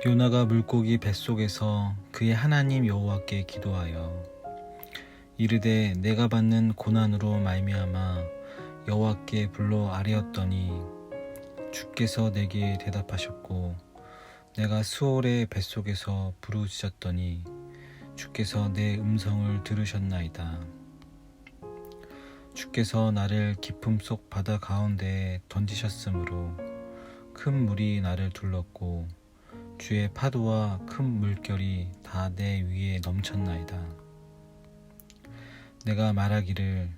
요나가 물고기 뱃속에서 그의 하나님 여호와께 기도하여 이르되 내가 받는 고난으로 말미암아 여호와께 불러 아뢰었더니 주께서 내게 대답하셨고 내가 수월의 뱃속에서 부르짖었더니 주께서 내 음성을 들으셨나이다. 주께서 나를 깊음 속 바다 가운데에 던지셨으므로 큰 물이 나를 둘렀고 주의 파도와 큰 물결이 다 내 위에 넘쳤나이다. 내가 말하기를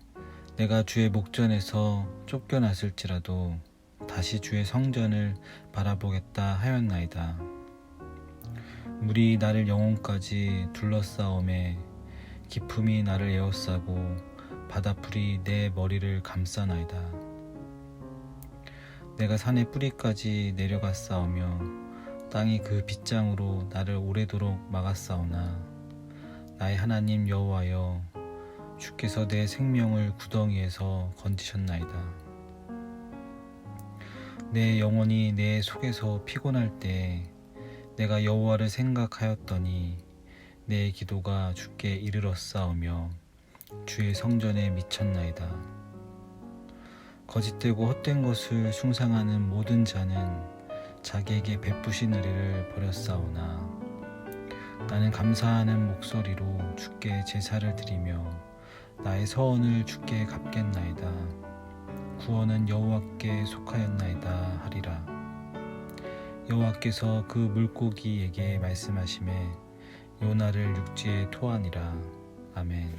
내가 주의 목전에서 쫓겨났을지라도 다시 주의 성전을 바라보겠다 하였나이다. 물이 나를 영혼까지 둘러싸오매 깊음이 나를 에워싸고 바다풀이 내 머리를 감싸나이다. 내가 산의 뿌리까지 내려갔사오며 땅이 그 빗장으로 나를 오래도록 막았사오나 나의 하나님 여호와여 주께서 내 생명을 구덩이에서 건지셨나이다. 내 영혼이 내 속에서 피곤할 때 내가 여호와를 생각하였더니 내 기도가 주께 이르렀사오며 주의 성전에 미쳤나이다. 거짓되고 헛된 것을 숭상하는 모든 자는 자기에게 베푸신 은혜를 버렸사오나 나는 감사하는 목소리로 주께 제사를 드리며 나의 서원을 주께 갚겠나이다. 구원은 여호와께 속하였나이다 하리라. 여호와께서 그 물고기에게 말씀하시매 요나를 육지에 토하니라. 아멘.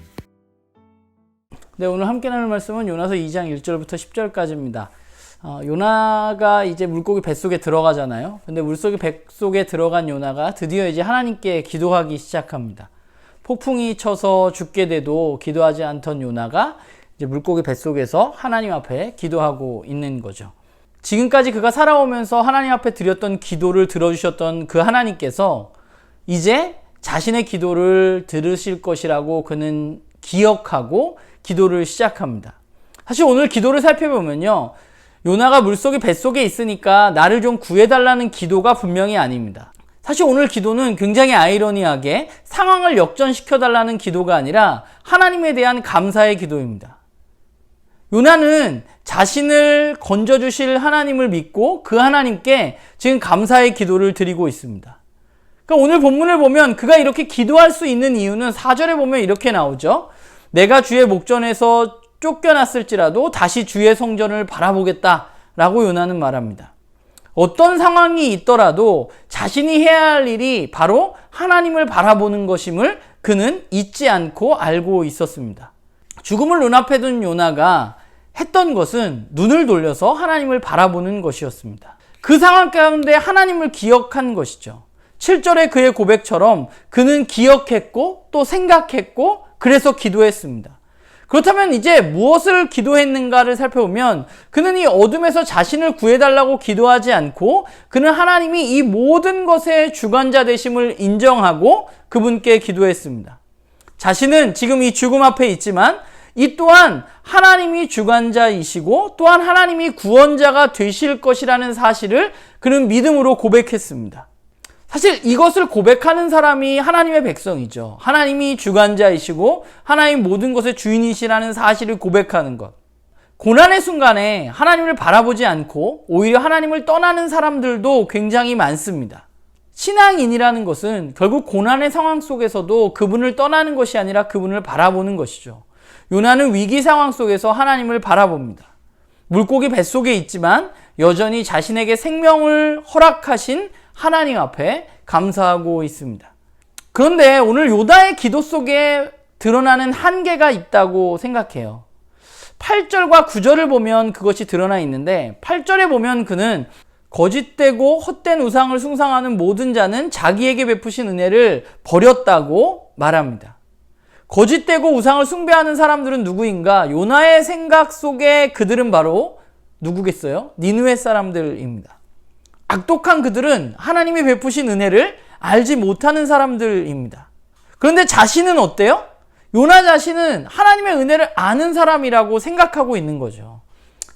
네, 오늘 함께 나눌 말씀은 요나서 2장 1절부터 10절까지입니다. 요나가 이제 물고기 뱃속에 들어가잖아요. 근데 물고기 뱃속에 들어간 요나가 드디어 이제 하나님께 기도하기 시작합니다. 폭풍이 쳐서 죽게 돼도 기도하지 않던 요나가 이제 물고기 뱃속에서 하나님 앞에 기도하고 있는 거죠. 지금까지 그가 살아오면서 하나님 앞에 드렸던 기도를 들어주셨던 그 하나님께서 이제 자신의 기도를 들으실 것이라고 그는 기억하고 기도를 시작합니다. 사실 오늘 기도를 살펴보면요, 요나가 물속에 뱃속에 있으니까 나를 좀 구해달라는 기도가 분명히 아닙니다. 사실 오늘 기도는 굉장히 아이러니하게 상황을 역전시켜달라는 기도가 아니라 하나님에 대한 감사의 기도입니다. 요나는 자신을 건져주실 하나님을 믿고 그 하나님께 지금 감사의 기도를 드리고 있습니다. 그러니까 오늘 본문을 보면 그가 이렇게 기도할 수 있는 이유는 4절에 보면 이렇게 나오죠. 내가 주의 목전에서 쫓겨났을지라도 다시 주의 성전을 바라보겠다 라고 요나는 말합니다. 어떤 상황이 있더라도 자신이 해야 할 일이 바로 하나님을 바라보는 것임을 그는 잊지 않고 알고 있었습니다. 죽음을 눈앞에 둔 요나가 했던 것은 눈을 돌려서 하나님을 바라보는 것이었습니다. 그 상황 가운데 하나님을 기억한 것이죠. 7절의 그의 고백처럼 그는 기억했고 또 생각했고 그래서 기도했습니다. 그렇다면 이제 무엇을 기도했는가를 살펴보면 그는 이 어둠에서 자신을 구해달라고 기도하지 않고 그는 하나님이 이 모든 것의 주관자 되심을 인정하고 그분께 기도했습니다. 자신은 지금 이 죽음 앞에 있지만 이 또한 하나님이 주관자이시고 또한 하나님이 구원자가 되실 것이라는 사실을 그는 믿음으로 고백했습니다. 사실 이것을 고백하는 사람이 하나님의 백성이죠. 하나님이 주관자이시고 하나님 모든 것의 주인이시라는 사실을 고백하는 것. 고난의 순간에 하나님을 바라보지 않고 오히려 하나님을 떠나는 사람들도 굉장히 많습니다. 신앙인이라는 것은 결국 고난의 상황 속에서도 그분을 떠나는 것이 아니라 그분을 바라보는 것이죠. 요나는 위기 상황 속에서 하나님을 바라봅니다. 물고기 뱃속에 있지만 여전히 자신에게 생명을 허락하신 하나님 앞에 감사하고 있습니다. 그런데 오늘 요나의 기도 속에 드러나는 한계가 있다고 생각해요. 8절과 9절을 보면 그것이 드러나 있는데 8절에 보면 그는 거짓되고 헛된 우상을 숭상하는 모든 자는 자기에게 베푸신 은혜를 버렸다고 말합니다. 거짓되고 우상을 숭배하는 사람들은 누구인가? 요나의 생각 속에 그들은 바로 누구겠어요? 니느웨 사람들입니다. 악독한 그들은 하나님이 베푸신 은혜를 알지 못하는 사람들입니다. 그런데 자신은 어때요? 요나 자신은 하나님의 은혜를 아는 사람이라고 생각하고 있는 거죠.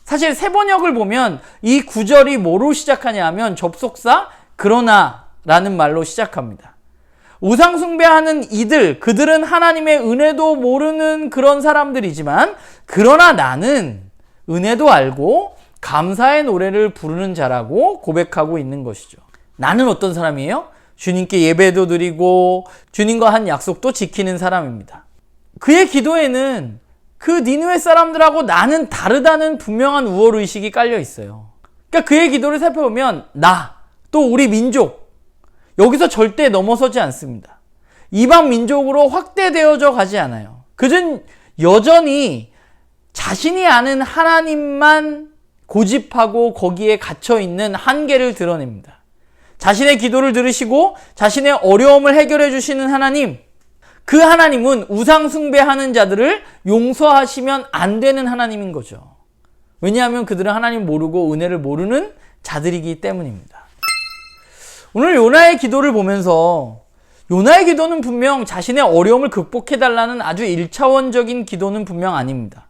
사실 세번역을 보면 이 구절이 뭐로 시작하냐 하면 접속사 그러나 라는 말로 시작합니다. 우상숭배하는 그들은 하나님의 은혜도 모르는 그런 사람들이지만, 그러나 나는 은혜도 알고 감사의 노래를 부르는 자라고 고백하고 있는 것이죠. 나는 어떤 사람이에요? 주님께 예배도 드리고 주님과 한 약속도 지키는 사람입니다. 그의 기도에는 그 니느웨 사람들하고 나는 다르다는 분명한 우월의식이 깔려 있어요. 그러니까 그의 기도를 살펴보면 또 우리 민족, 여기서 절대 넘어서지 않습니다. 이방 민족으로 확대되어져 가지 않아요. 그는 여전히 자신이 아는 하나님만 고집하고 거기에 갇혀있는 한계를 드러냅니다. 자신의 기도를 들으시고 자신의 어려움을 해결해 주시는 하나님, 그 하나님은 우상숭배하는 자들을 용서하시면 안 되는 하나님인 거죠. 왜냐하면 그들은 하나님 모르고 은혜를 모르는 자들이기 때문입니다. 오늘 요나의 기도를 보면서 요나의 기도는 분명 자신의 어려움을 극복해달라는 아주 1차원적인 기도는 분명 아닙니다.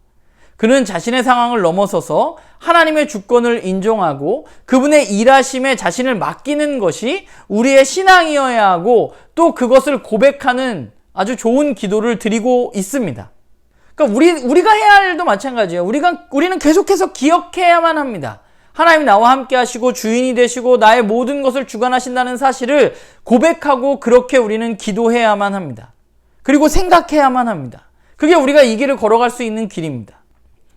그는 자신의 상황을 넘어서서 하나님의 주권을 인정하고 그분의 일하심에 자신을 맡기는 것이 우리의 신앙이어야 하고, 또 그것을 고백하는 아주 좋은 기도를 드리고 있습니다. 그러니까 우리가 해야 할 일도 마찬가지예요. 우리는 계속해서 기억해야만 합니다. 하나님 나와 함께 하시고 주인이 되시고 나의 모든 것을 주관하신다는 사실을 고백하고, 그렇게 우리는 기도해야만 합니다. 그리고 생각해야만 합니다. 그게 우리가 이 길을 걸어갈 수 있는 길입니다.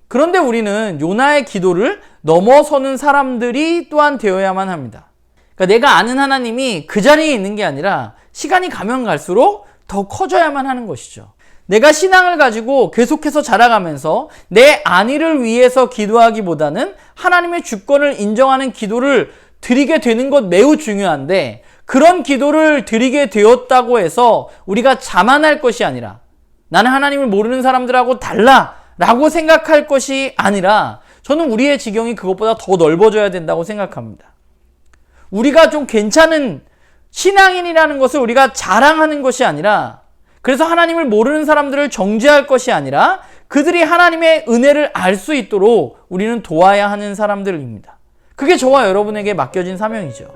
그런데 우리는 요나의 기도를 넘어서는 사람들이 또한 되어야만 합니다. 그러니까 내가 아는 하나님이 그 자리에 있는 게 아니라 시간이 가면 갈수록 더 커져야만 하는 것이죠. 내가 신앙을 가지고 계속해서 자라가면서 내 안위를 위해서 기도하기보다는 하나님의 주권을 인정하는 기도를 드리게 되는 것 매우 중요한데, 그런 기도를 드리게 되었다고 해서 우리가 자만할 것이 아니라, 나는 하나님을 모르는 사람들하고 달라 라고 생각할 것이 아니라, 저는 우리의 지경이 그것보다 더 넓어져야 된다고 생각합니다. 우리가 좀 괜찮은 신앙인이라는 것을 우리가 자랑하는 것이 아니라, 그래서 하나님을 모르는 사람들을 정죄할 것이 아니라 그들이 하나님의 은혜를 알 수 있도록 우리는 도와야 하는 사람들입니다. 그게 저와 여러분에게 맡겨진 사명이죠.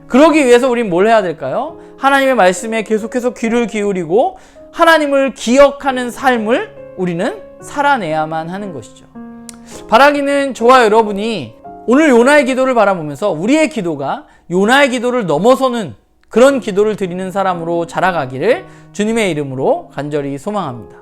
그러기 위해서 우리는 뭘 해야 될까요? 하나님의 말씀에 계속해서 귀를 기울이고 하나님을 기억하는 삶을 우리는 살아내야만 하는 것이죠. 바라기는 저와 여러분이 오늘 요나의 기도를 바라보면서 우리의 기도가 요나의 기도를 넘어서는 그런 기도를 드리는 사람으로 자라가기를 주님의 이름으로 간절히 소망합니다.